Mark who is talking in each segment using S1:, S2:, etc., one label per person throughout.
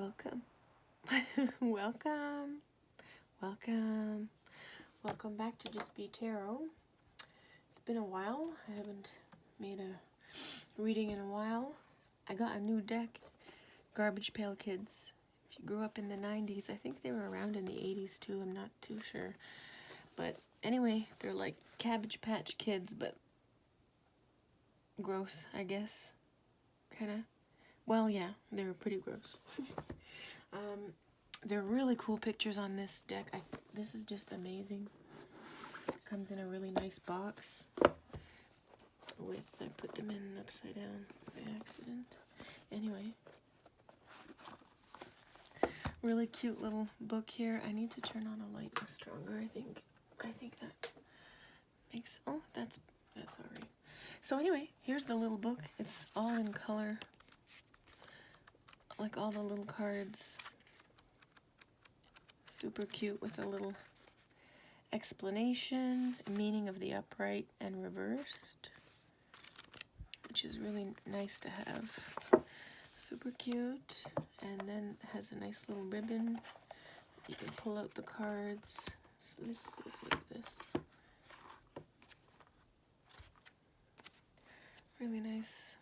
S1: Welcome. Welcome. Welcome. Welcome back to Just Be Tarot. It's been a while. I haven't made a reading in a while. I got a new deck, Garbage Pail Kids. If you grew up in the 90s, I think they were around in the 80s too. I'm not too sure. But anyway, they're like Cabbage Patch Kids, but gross, I guess. Kinda. Well, yeah, they were pretty gross. There are really cool pictures on this deck. This is just amazing. It comes in a really nice box. I put them in upside down by accident. Anyway. Really cute little book here. I need to turn on a light stronger, I think. I think that makes... Oh, that's alright. So anyway, here's the little book. It's all in color. Like all the little cards. Super cute with a little explanation, meaning of the upright and reversed, which is really nice to have. Super cute. And then it has a nice little ribbon. You can pull out the cards. So this goes like this. Really nice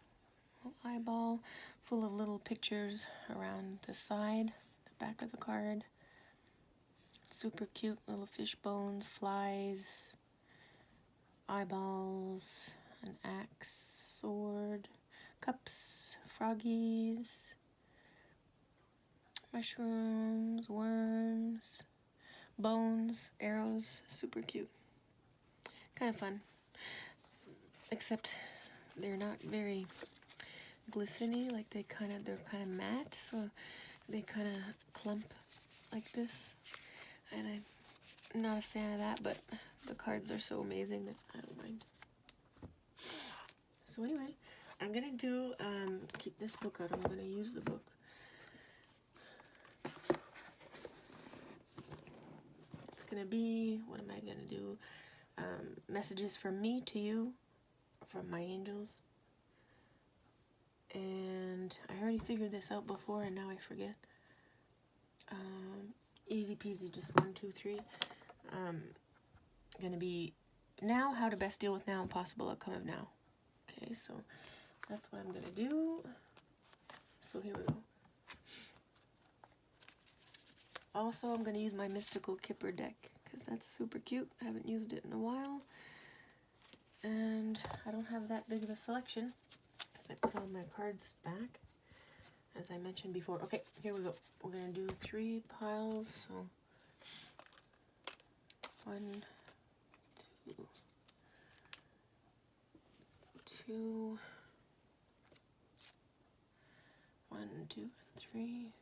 S1: little eyeball full of little pictures around the side, the back of the card. Super cute little fish bones, flies, eyeballs, an axe, sword, cups, froggies, mushrooms, worms, bones, arrows. Super cute. Kind of fun. Except they're not very glisteny, like they're kind of matte, so they kind of clump like this. And I'm not a fan of that, but the cards are so amazing that I don't mind. So anyway, I'm going to keep this book out. I'm going to use the book. It's going to be, what am I going to do? Messages from me to you, from my angels. And I already figured this out before, and now I forget. Easy peasy, just 1, 2, 3. Gonna be now, how to best deal with now and possible outcome of now. Okay, so that's what I'm gonna do. So here we go. Also, I'm gonna use my Mystical Kipper deck because that's super cute. I haven't used it in a while, and I don't have that big of a selection because I put all my cards back, as I mentioned before. Okay, here we go. We're going to do 3 piles. So 1, 2, 1, 2, and 3.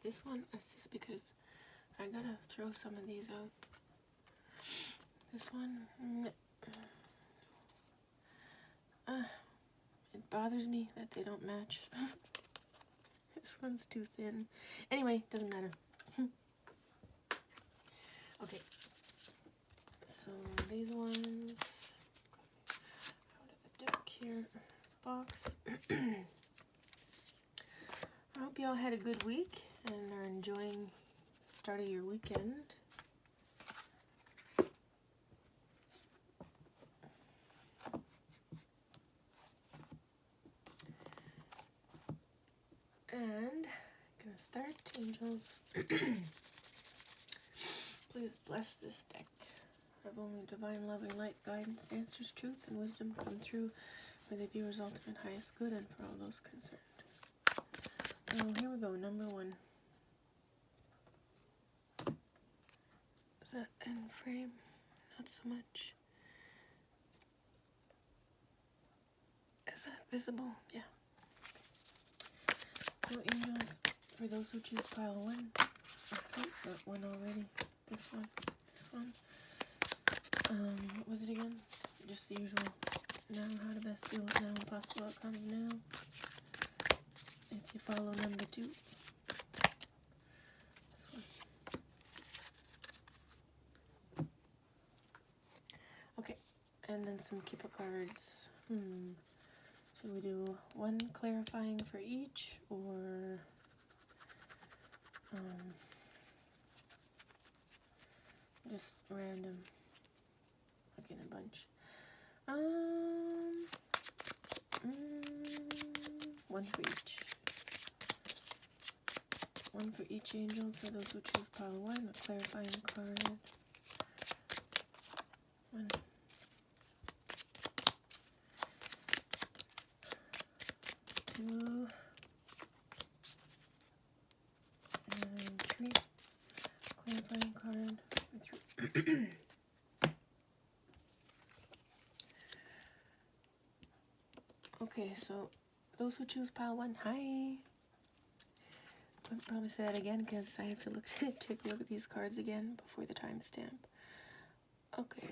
S1: This one is just because I gotta throw some of these out. This one, it bothers me that they don't match. This one's too thin. Anyway, doesn't matter. Okay, so these ones, out of the deck here, box. I hope y'all had a good week and are enjoying the start of your weekend. And I'm gonna start, angels. Please bless this deck. Have only divine, loving light, guidance, answers, truth, and wisdom come through for the viewer's ultimate highest good and for all those concerned. So here we go, number 1. Is that end frame? Not so much. Is that visible? Yeah. So angels, for those who choose pile 1, okay, that one already. This one. What was it again? Just the usual. Now, how to best deal with now and possible outcome of now. If you follow number 2. This one. Okay, And then some Kippa cards. Should we do one clarifying for each, or just random, like in a bunch? One for each. One for each angels for those who choose pile 1, a clarifying card. One. 2. And 3. Clarifying card. 3. Okay, so those who choose pile 1, hi. I'll probably say that again because I have to take a look at these cards again before the timestamp. Okay.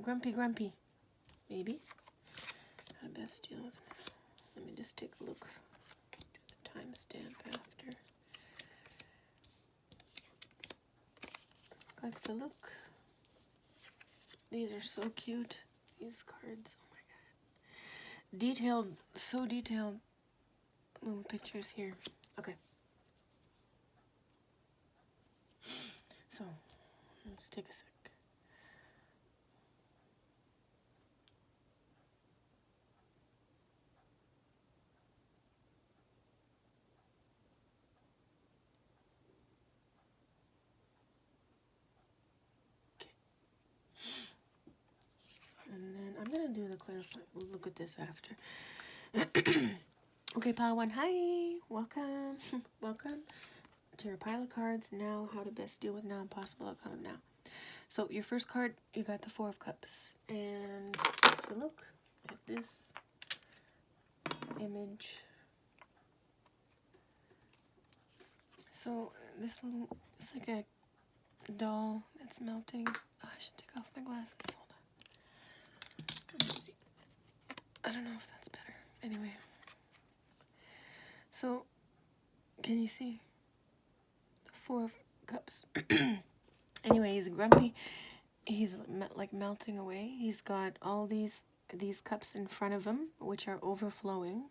S1: Grumpy, maybe. How to best deal with it. Let me just take a look. Do the timestamp after. Let's the look. These are so cute. These cards. Oh my god. Detailed, so detailed little pictures here. Okay. So, let's take a sec. Okay. And then I'm gonna do the clarify. We'll look at this after. Okay, pile 1, hi, welcome, welcome to your pile of cards. Now, how to best deal with now and possible outcome of now. So, your first card, you got the 4 of Cups. And if you look at this image, so this little, it's like a doll that's melting. Oh, I should take off my glasses, hold on. Let me see. I don't know if that's better. Anyway. So, can you see? The 4 of Cups. Anyway, he's grumpy. He's like melting away. He's got all these cups in front of him, which are overflowing.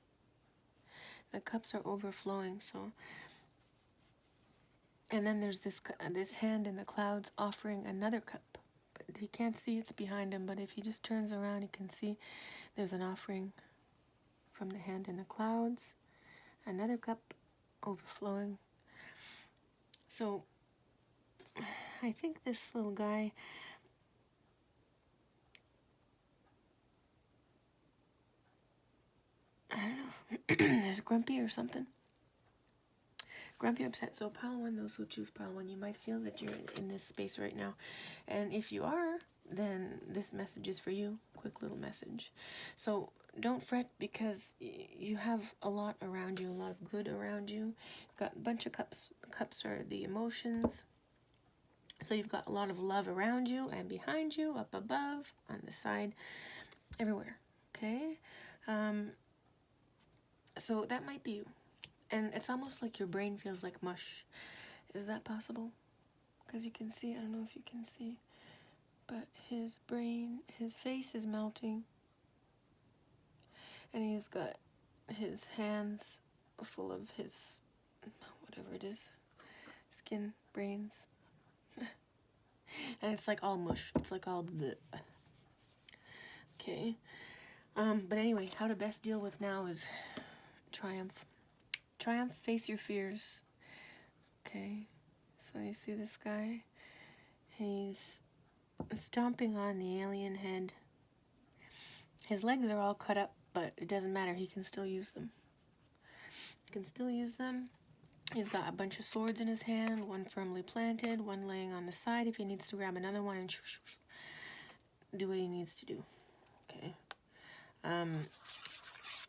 S1: The cups are overflowing, so. And then there's this hand in the clouds offering another cup. But he can't see it's behind him, but if he just turns around, he can see there's an offering from the hand in the clouds. Another cup overflowing. So, I think this little guy, I don't know, is grumpy or something. Grumpy, upset. So pile 1, those who choose pile 1, you might feel that you're in this space right now. And if you are, then this message is for you. Quick little message. So don't fret because you have a lot around you, a lot of good around you. You've got a bunch of cups. Cups are the emotions. So you've got a lot of love around you and behind you, up above, on the side, everywhere. Okay? So that might be you. And it's almost like your brain feels like mush. Is that possible? Because you can see, I don't know if you can see, but his brain, his face is melting. And he's got his hands full of his, whatever it is, skin, brains. And it's like all mush. It's like all bleh. Okay. But anyway, how to best deal with now is triumph. Triumph, face your fears. Okay. So you see this guy? He's stomping on the alien head. His legs are all cut up, but it doesn't matter. He can still use them. He can still use them. He's got a bunch of swords in his hand, one firmly planted, one laying on the side if he needs to grab another one and do what he needs to do. Okay.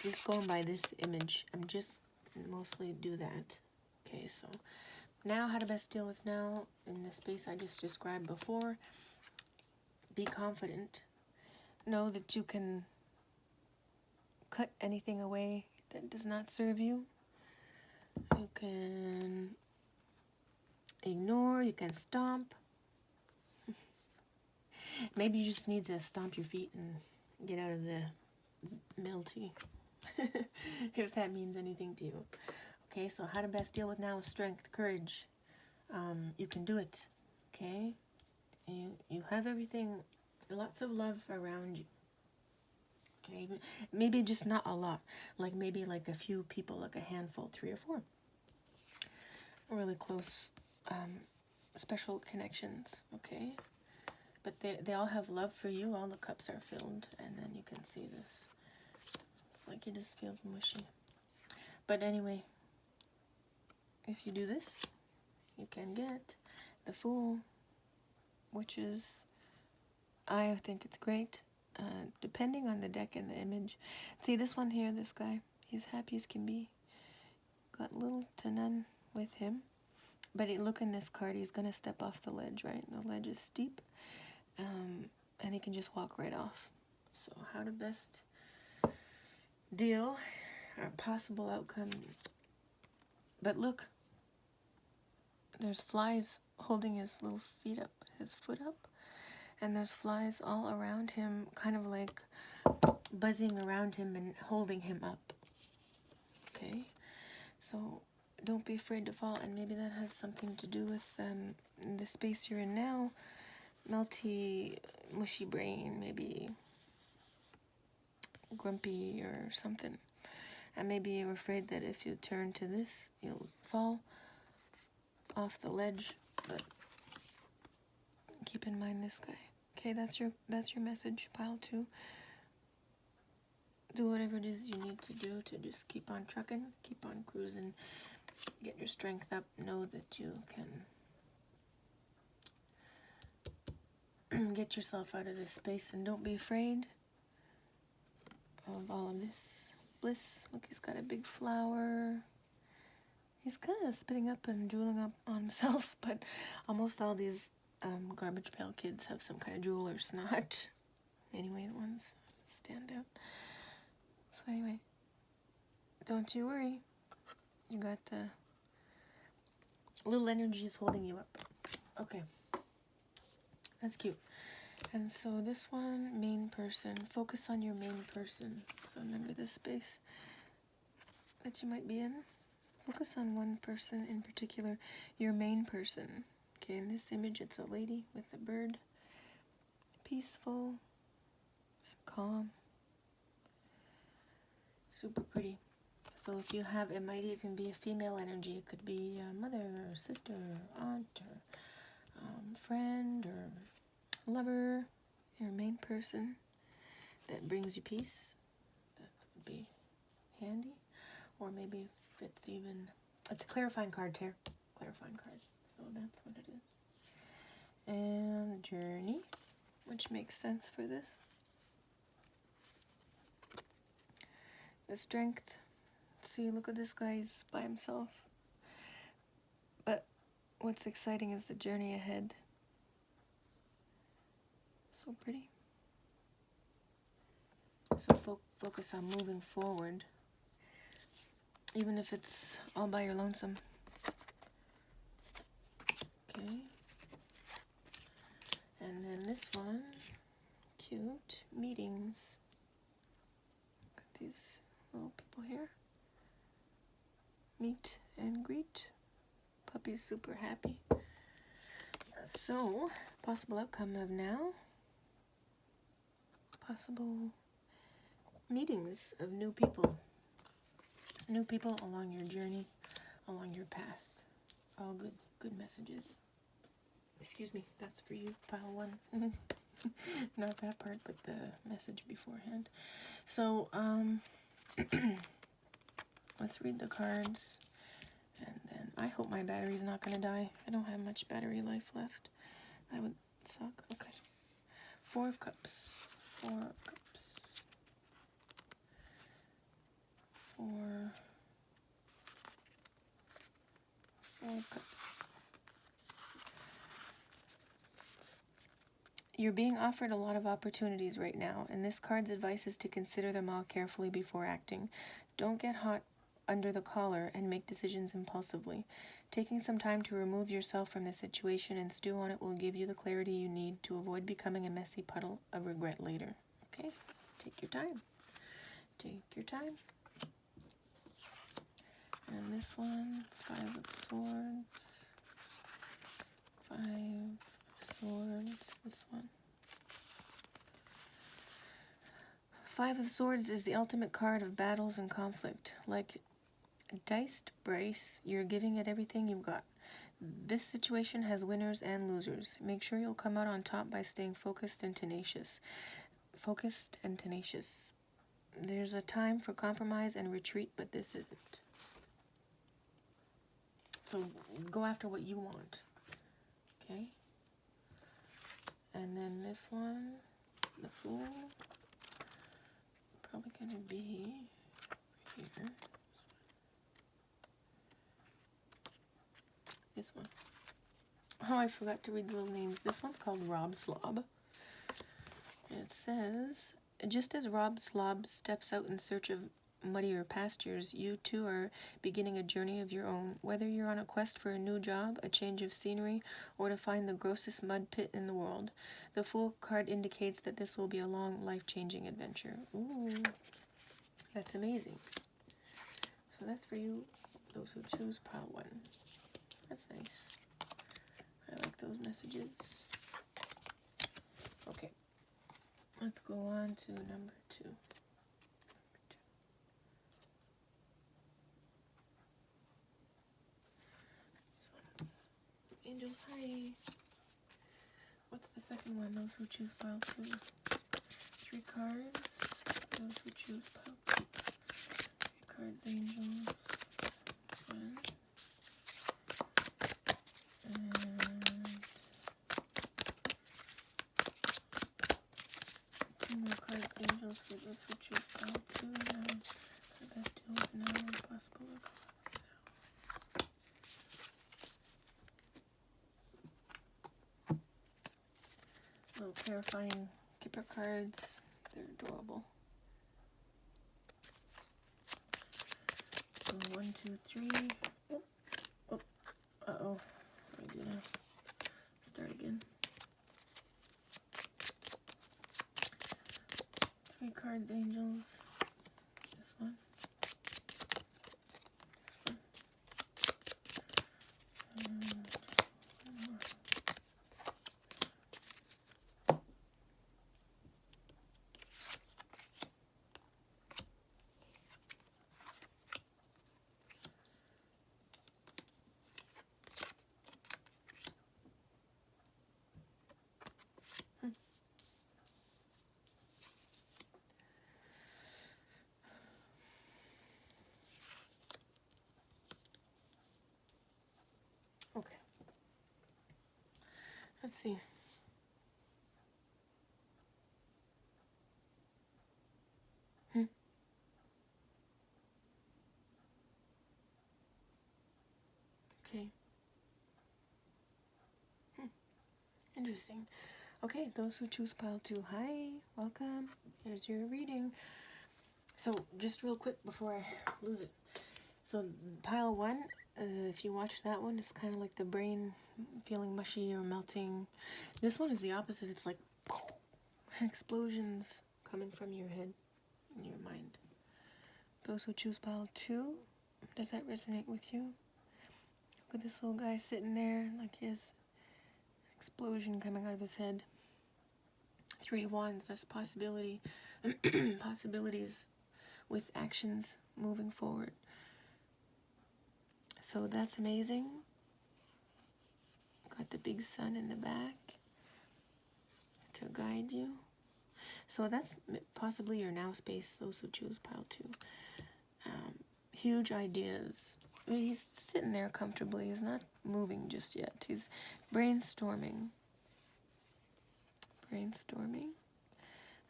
S1: Just going by this image, I'm just mostly do that. Okay, so now how to best deal with now in the space I just described before. Be confident. Know that you can cut anything away that does not serve you. You can ignore, you can stomp. Maybe you just need to stomp your feet and get out of the melty, if that means anything to you. Okay, so how to best deal with now is strength, courage. You can do it. Okay, you have everything, lots of love around you. Okay, maybe just not a lot, like maybe like a few people, like a handful, 3 or 4, really close, special connections. Okay, but they all have love for you. All the cups are filled, and then you can see this. It's like it just feels mushy. But anyway, if you do this, you can get the Fool, which is, I think it's great, depending on the deck and the image. See this one here, this guy, he's happy as can be. Got little to none with him. But look in this card, he's going to step off the ledge, right? The ledge is steep, and he can just walk right off. So how to best deal, or possible outcome. But look, there's flies holding his little feet up, his foot up, and there's flies all around him, kind of like buzzing around him and holding him up. Okay, so don't be afraid to fall, and maybe that has something to do with the space you're in now, melty, mushy brain, maybe grumpy or something. And maybe you're afraid that if you turn to this, you'll fall off the ledge, but keep in mind this guy. Okay, that's your message, pile 2. Do whatever it is you need to do to just keep on trucking, keep on cruising, get your strength up, know that you can get yourself out of this space, and don't be afraid of all of this bliss. Look, he's got a big flower. He's kind of spitting up and drooling up on himself, but almost all these garbage pail kids have some kind of drool or snot. Anyway, the ones stand out. So anyway, don't you worry. You got the little energies holding you up. Okay, that's cute. And so this one, main person. Focus on your main person. So remember this space that you might be in. Focus on one person in particular, your main person. Okay, in this image, it's a lady with a bird. Peaceful and calm. Super pretty. So if you have, it might even be a female energy. It could be a mother or sister or aunt or friend or lover, your main person that brings you peace. That would be handy. Or maybe if it's even, it's a clarifying card, Tara. Clarifying card. So that's what it is. And journey, which makes sense for this. The strength. See, look at this guy, he's by himself. But what's exciting is the journey ahead. So pretty. So focus on moving forward, even if it's all by your lonesome. Okay. And then this one, cute, meetings. Got these little people here. Meet and greet. Puppy's super happy. So, possible outcome of now. Possible meetings of new people. New people along your journey, along your path. All good messages. Excuse me, that's for you, pile 1. Not that part, but the message beforehand. So, let's read the cards. And then I hope my battery's not going to die. I don't have much battery life left. That would suck. Okay. 4 of Cups. 4 of Cups. 4 of Cups. You're being offered a lot of opportunities right now, and this card's advice is to consider them all carefully before acting. Don't get under the collar and make decisions impulsively. Taking some time to remove yourself from the situation and stew on it will give you the clarity you need to avoid becoming a messy puddle of regret later. Okay, so take your time. Take your time. And this one, 5 of Swords. 5 of Swords, this one. 5 of Swords is the ultimate card of battles and conflict. Like a diced brace, you're giving it everything you've got. This situation has winners and losers. Make sure you'll come out on top by staying focused and tenacious. Focused and tenacious. There's a time for compromise and retreat, but this isn't. So go after what you want. Okay? And then this one, the Fool, is probably going to be here. This one. Oh, I forgot to read the little names. This one's called Rob Slob. And it says, just as Rob Slob steps out in search of muddier pastures, you too are beginning a journey of your own. Whether you're on a quest for a new job, a change of scenery, or to find the grossest mud pit in the world, the Fool card indicates that this will be a long, life-changing adventure. Ooh, that's amazing. So that's for you, those who choose pile 1. That's nice. I like those messages. Okay, let's go on to number 2. Angels, hi. What's the second one? Those who choose pile 2. 3 cards. Those who choose pile 2. 3 cards, angels. 1. And 2 more cards, angels, for those who choose pile 2. Now, the best deal with now and possible luck. Little terrifying Kipper cards. They're adorable. So 1, 2, 3. Oh, oh, uh-oh. I'm gonna start again. 3 cards, angels. This one. This one. And 1 more. Okay. Let's see. Okay. Interesting. Okay, those who choose pile 2, hi, welcome. Here's your reading. So, just real quick before I lose it. So, pile 1, if you watch that one, it's kind of like the brain feeling mushy or melting. This one is the opposite. It's like explosions coming from your head and your mind. Those who choose pile 2, does that resonate with you? Look at this little guy sitting there like he has explosion coming out of his head. 3 of Wands, that's possibility. Possibilities with actions moving forward. So that's amazing. Got the big sun in the back to guide you. So that's possibly your now space, those who choose pile 2. Huge ideas. I mean, he's sitting there comfortably. He's not moving just yet. He's brainstorming.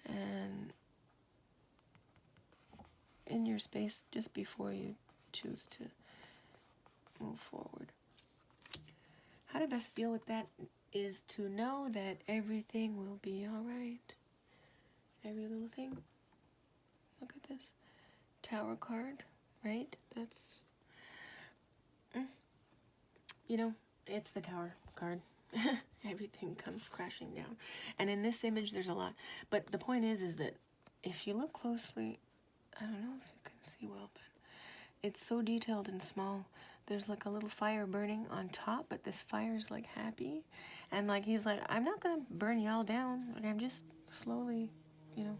S1: And in your space just before you choose to move forward. How to best deal with that is to know that everything will be all right. Every little thing. Look at this. Tower card. right? That's, you know, it's the Tower card. Everything comes crashing down. And in this image, there's a lot. But the point is that if you look closely, I don't know if you can see well, but it's so detailed and small. There's like a little fire burning on top, but this fire's like happy. And like he's like, I'm not gonna burn y'all down. Like I'm just slowly, you know,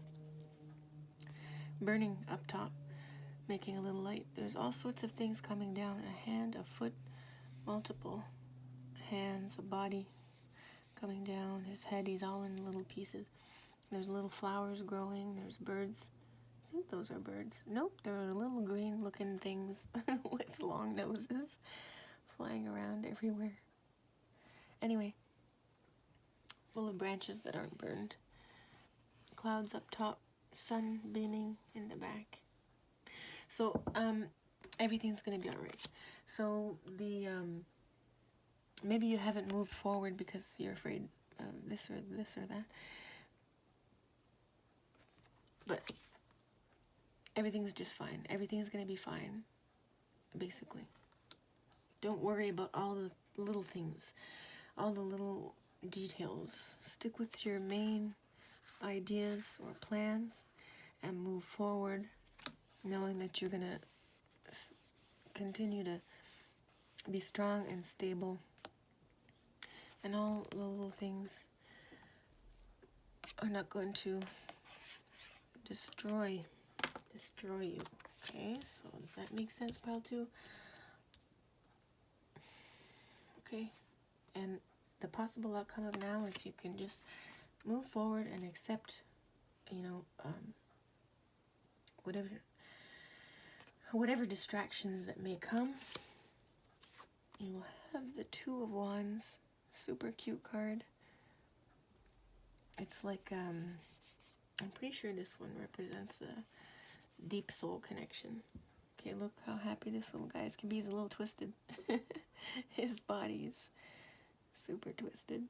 S1: burning up top, making a little light. There's all sorts of things coming down. A hand, a foot, multiple hands, a body coming down. His head, he's all in little pieces. There's little flowers growing. There's birds. I think those are birds. Nope, they're little green looking things with long noses flying around everywhere. Anyway, full of branches that aren't burned. Clouds up top, sun beaming in the back. So, everything's gonna be alright. So, the, maybe you haven't moved forward because you're afraid of this or that. But everything's just fine. Everything's gonna be fine, basically. Don't worry about all the little things, all the little details. Stick with your main ideas or plans and move forward, knowing that you're gonna continue to be strong and stable, and all the little things are not going to destroy you. Okay, so does that make sense, pile 2? Okay, and the possible outcome of now, if you can just move forward and accept, you know, whatever distractions that may come, you will have the 2 of Wands, super cute card. It's like, I'm pretty sure this one represents the deep soul connection. Okay, look how happy this little guy is. He's a little twisted. His body's super twisted.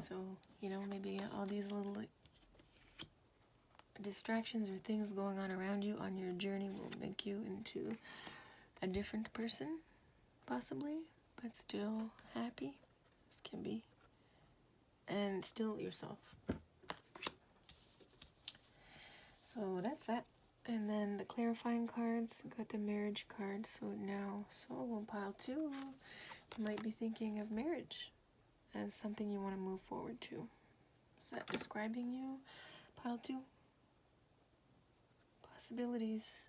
S1: So, you know, maybe all these little like, distractions or things going on around you on your journey will make you into a different person, possibly, but still happy. This can be. And still yourself. So that's that. And then the clarifying cards, got the marriage card. So now, pile 2, you might be thinking of marriage as something you want to move forward to. Is that describing you, pile 2? Possibilities.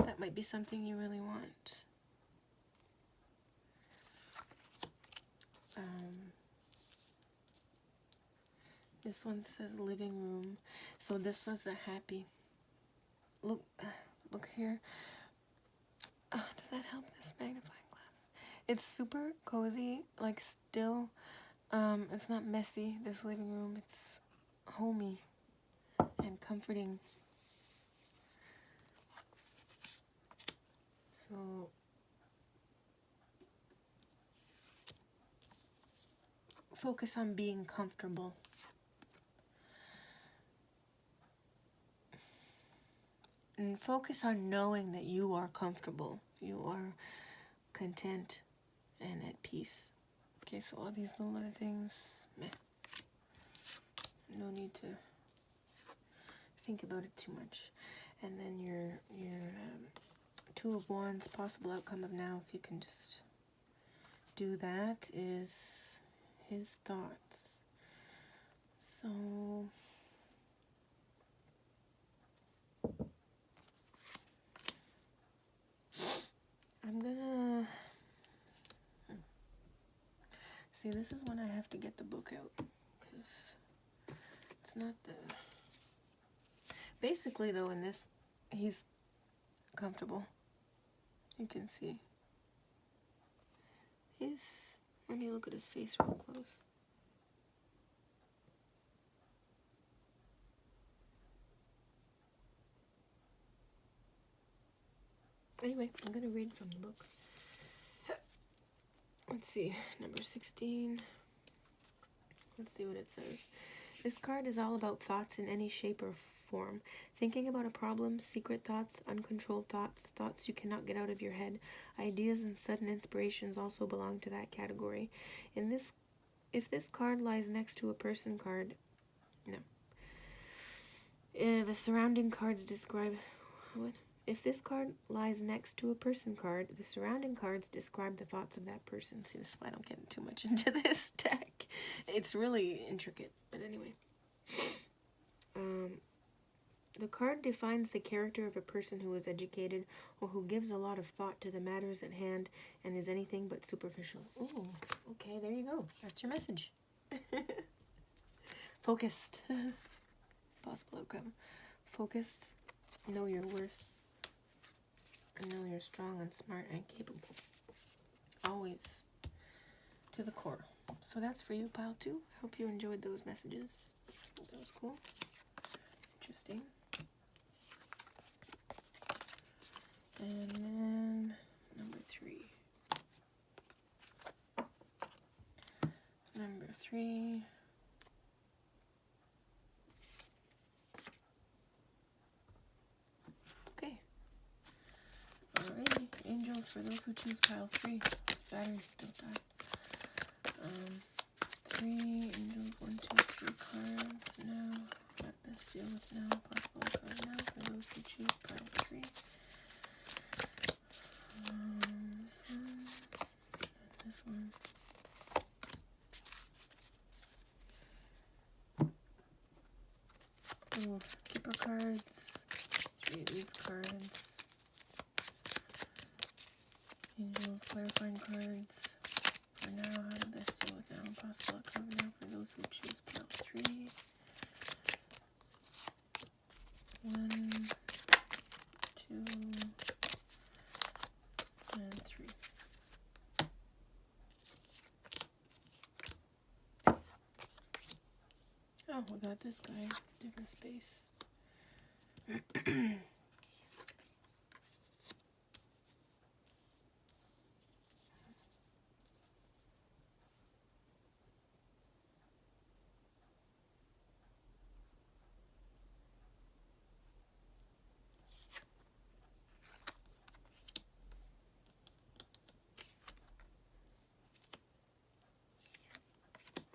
S1: That might be something you really want. This one says living room. So this was a happy. Look here. Does that help, this magnifying glass? It's super cozy, like still, it's not messy, this living room. It's homey and comforting. So, focus on being comfortable. And focus on knowing that you are comfortable. You are content and at peace. Okay, so all these little other things, meh. No need to think about it too much. And then your 2 of Wands, possible outcome of now, if you can just do that, is his thoughts. So, I'm gonna, see, this is when I have to get the book out, because it's not the, basically though, in this, he's comfortable. You can see. Let me look at his face real close. Anyway, I'm going to read from the book. Let's see, number 16. Let's see what it says. This card is all about thoughts in any shape or form. Thinking about a problem, secret thoughts, uncontrolled thoughts, thoughts you cannot get out of your head, ideas and sudden inspirations also belong to that category. If this card lies next to a person card, no. The surrounding cards describe what? If this card lies next to a person card, the surrounding cards describe the thoughts of that person. See, this is why I don't get too much into this deck. It's really intricate, but anyway. The card defines the character of a person who is educated or who gives a lot of thought to the matters at hand and is anything but superficial. Ooh, okay, there you go. That's your message. Focused. Possible outcome. Focused. Know your worth. I know you're strong and smart and capable. Always to the core. So that's for you, pile 2. I hope you enjoyed those messages. That was cool. Interesting. And then number 3. Number 3. Okay. Alrighty. Angels for those who choose pile 3. Battery, don't die. 3 angels, 1, 2, 3 cards now. What best deal with now? Possible card now for those who choose pile 3. This one. This one. Ooh, keeper cards. 3 of these cards. Angels, clarifying cards. For now, how to best deal with now. Possible outcome now for those who choose pile 3. 1, 2, and 3. Oh, we got this guy. Different space.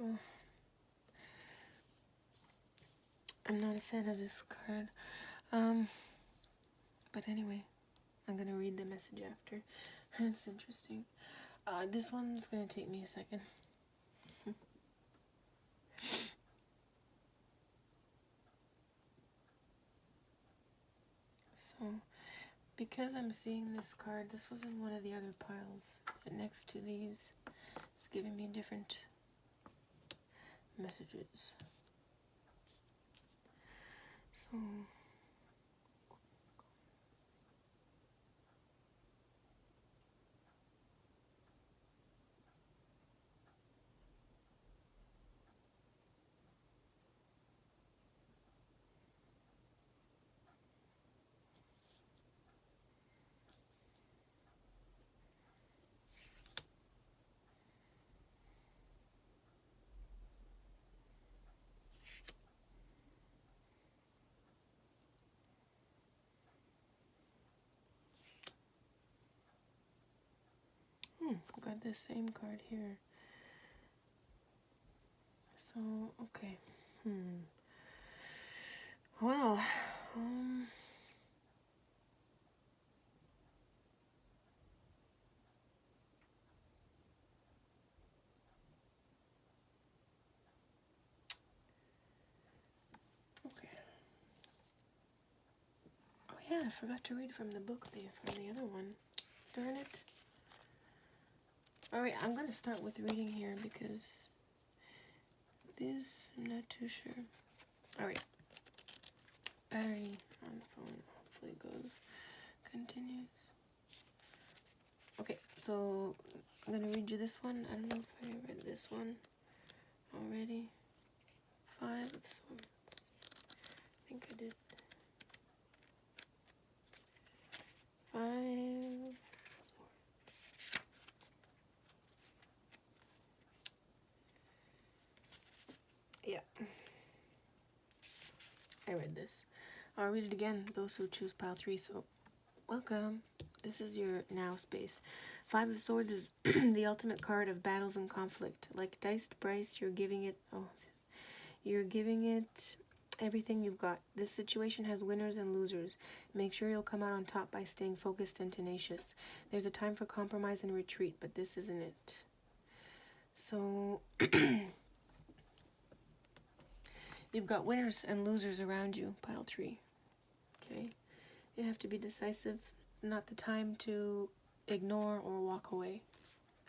S1: Oh. I'm not a fan of this card. But anyway, I'm gonna read the message after. It's interesting. This one's gonna take me a second. So, because I'm seeing this card, this was in one of the other piles, but next to these, it's giving me different messages. So, got the same card here. So, okay. Well, okay. Oh yeah, I forgot to read from the book there, from the other one. Darn it. Alright, I'm gonna start with reading here because this, I'm not too sure. Alright. Battery on the phone. Hopefully it goes. Continues. Okay, so I'm gonna read you this one. I don't know if I read this one already. 5 of Swords. I think I did. 5 Swords. Yeah. I read this. I'll read it again, those who choose pile 3. So, welcome. This is your now space. 5 of Swords is the ultimate card of battles and conflict. Like diced Bryce, you're giving it everything you've got. This situation has winners and losers. Make sure you'll come out on top by staying focused and tenacious. There's a time for compromise and retreat, but this isn't it. So, you've got winners and losers around you, pile 3. Okay? You have to be decisive. Not the time to ignore or walk away.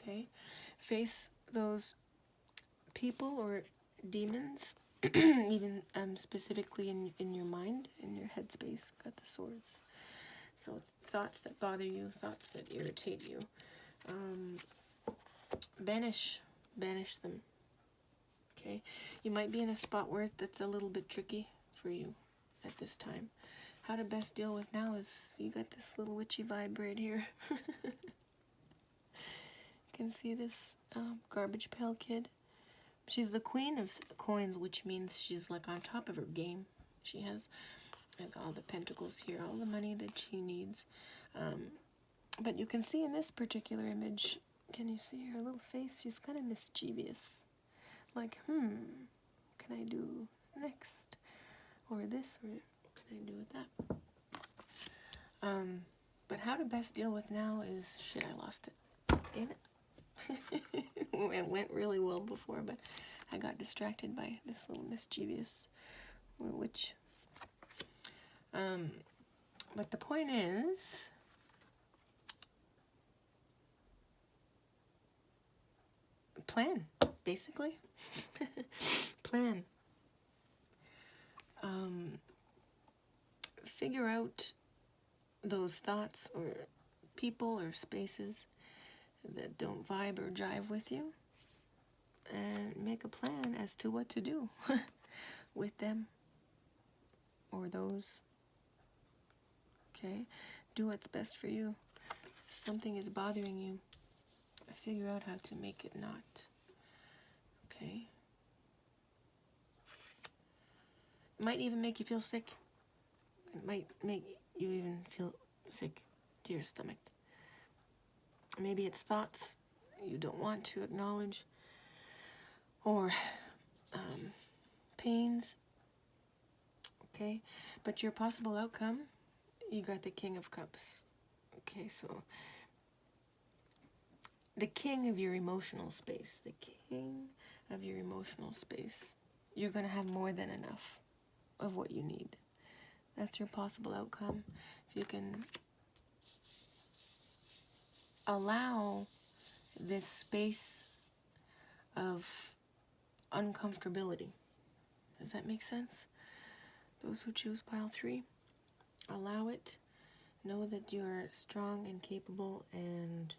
S1: Okay? Face those people or demons, even specifically in your mind, in your headspace. Got the swords. So thoughts that bother you, thoughts that irritate you. Banish them. Okay? You might be in a spot where that's a little bit tricky for you at this time. How to best deal with now is you got this little witchy vibe right here. You can see this garbage pail kid. She's the queen of coins, which means she's like on top of her game. She has all the pentacles here, all the money that she needs. But you can see in this particular image, can you see her little face? She's kind of mischievous. Like, what can I do next? Or this, or what can I do with that? But how to best deal with now is, shit, I lost it. Damn it. It went really well before, but I got distracted by this little mischievous little witch. But the point is, plan, basically. Plan. Figure out those thoughts or people or spaces that don't vibe or jive with you, and make a plan as to what to do with them or those. Okay? Do what's best for you. If something is bothering you, figure out how to make it not. Okay? It might even make you feel sick. It might make you even feel sick to your stomach. Maybe it's thoughts you don't want to acknowledge, or pains. Okay? But your possible outcome, you got the King of Cups. Okay, so the king of your emotional space, the king of your emotional space, you're going to have more than enough of what you need. That's your possible outcome. If you can allow this space of uncomfortability. Does that make sense? Those who choose pile 3, allow it. Know that you're strong and capable and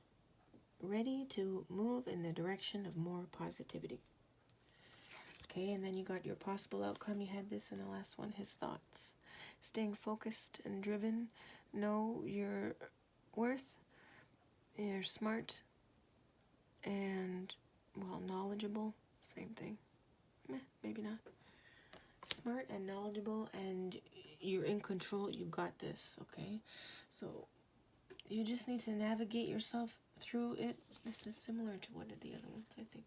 S1: ready to move in the direction of more positivity. Okay, and then you got your possible outcome. You had this in the last one, his thoughts. Staying focused and driven. Know your worth. You're smart and, well, knowledgeable. Same thing. Maybe not. Smart and knowledgeable, and you're in control. You got this, okay? So you just need to navigate yourself through it. This is similar to one of the other ones, I think.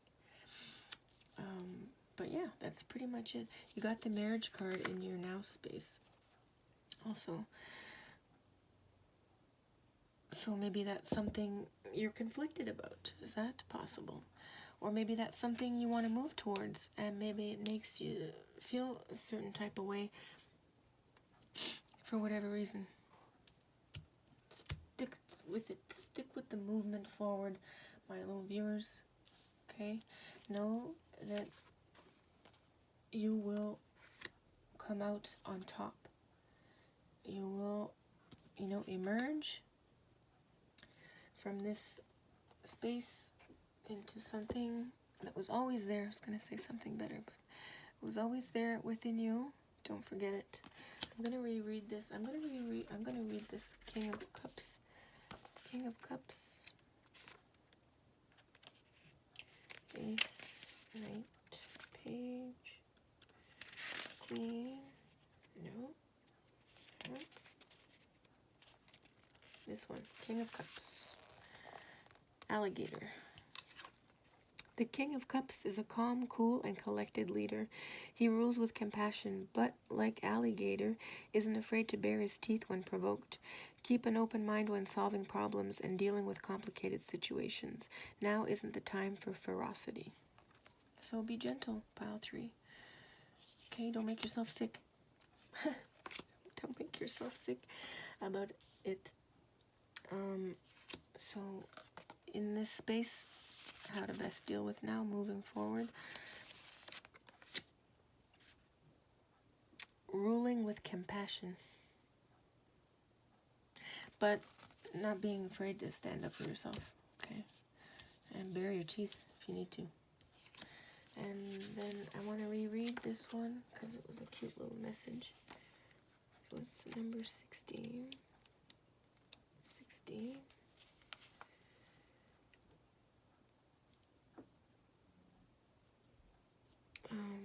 S1: But yeah, that's pretty much it. You got the marriage card in your now space also. So maybe that's something you're conflicted about. Is that possible? Or maybe that's something you want to move towards, and maybe it makes you feel a certain type of way for whatever reason. Stick with it. Stick with the movement forward, my little viewers. Okay? Know that you will come out on top. You will, emerge from this space into something that was always there. I was going to say something better, but it was always there within you. Don't forget it. I'm going to reread this. I'm going to read this King of Cups. King of Cups. Ace, Knight, Page, Queen. No. this one. King of Cups. Alligator. The King of Cups is a calm, cool, and collected leader. He rules with compassion, but, like Alligator, isn't afraid to bare his teeth when provoked. Keep an open mind when solving problems and dealing with complicated situations. Now isn't the time for ferocity. So be gentle, pile 3. Okay, don't make yourself sick. Don't make yourself sick about it. So in this space, how to best deal with now moving forward. Ruling with compassion, but not being afraid to stand up for yourself, okay? And bare your teeth if you need to. And then I want to reread this one because it was a cute little message. It was number 16. 16.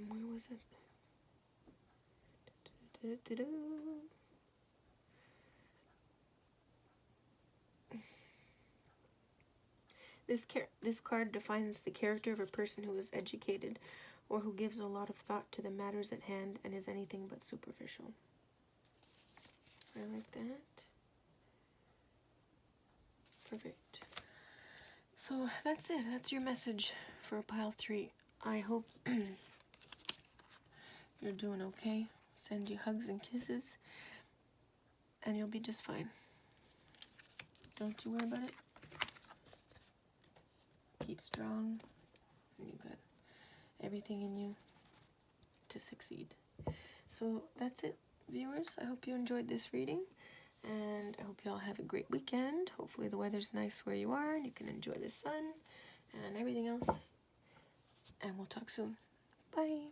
S1: Where was it? This card defines the character of a person who is educated or who gives a lot of thought to the matters at hand and is anything but superficial. I like that. Perfect. So that's it. That's your message for pile 3. I hope you're doing okay. Send you hugs and kisses, and you'll be just fine. Don't you worry about it. Keep strong, and you got everything in you to succeed. So that's it, viewers. I hope you enjoyed this reading, and I hope you all have a great weekend. Hopefully the weather's nice where you are, and you can enjoy the sun and everything else. And we'll talk soon. Bye.